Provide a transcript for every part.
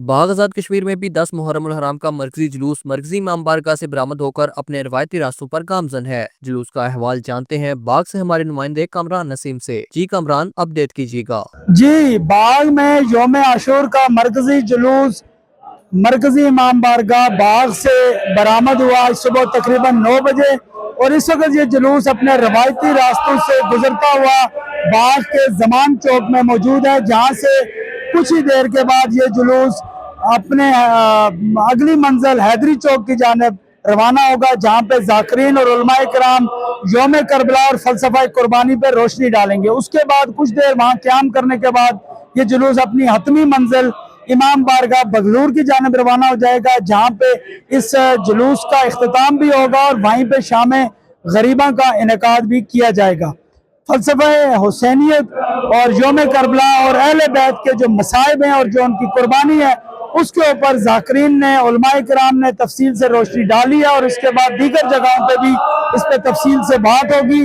बाग आज़ाद कश्मीर में भी 10 मुहर्रम उल हराम का मरकजी जुलूस मरकजी इमाम बारगाह से बरामद होकर अपने रवायती रास्तों पर गामजन है। जुलूस का अहवाल जानते हैं बाग से हमारे नुमाइंदे कामरान नसीम से। जी कामरान, अपडेट कीजिएगा। जी, बाग में योम आशूर का मरकजी जुलूस मरकजी इमाम बारगाह बाग से बरामद हुआ सुबह तकरीबन 9 बजे और इस वक्त ये जुलूस अपने रवायती रास्तों से गुजरता हुआ बाग के जमान चौक में मौजूद है, जहाँ से कुछ ही देर के बाद ये जुलूस अपने अगली मंजिल हैदरी चौक की जानिब रवाना होगा, जहाँ पे ज़ाकिरीन और उलमाए किराम योम करबला और फलसफा कुर्बानी पर रोशनी डालेंगे। उसके बाद कुछ देर वहाँ क़याम करने के बाद ये जुलूस अपनी हतमी मंजिल इमाम बारगाह बगलूर की जानिब रवाना हो जाएगा, जहाँ पे इस जुलूस का इख्तिताम भी होगा और वहीं पे शाम गरीबा का इनेकाद भी किया जाएगा। फलसफा हुसैनियत और योम करबला और अहले बैत के जो मसाइब हैं और जो उनकी कुर्बानी है, उसके ऊपर ज़ाकिरीन ने उलमाए किराम ने तफसील से रोशनी डाली है और इसके बाद दीगर जगहों पे भी इस पे तफसील से बात होगी।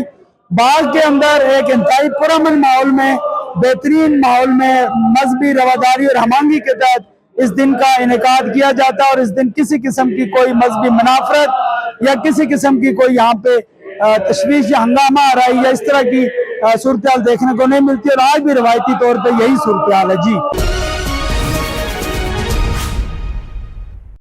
बाग के अंदर एक इंतहाई पुरअमन माहौल में, बेहतरीन माहौल में मजहबी रवादारी और हमांगी के तहत इस दिन का इनेकाद किया जाता है और इस दिन किसी किस्म की कोई मजहबी मुनाफरत या किसी किस्म की कोई यहाँ पे तशवीश या हंगामा आ रहा है या इस तरह की सूरत हाल देखने को नहीं मिलती और आज भी रवायती तौर पर यही सूरत हाल है। जी।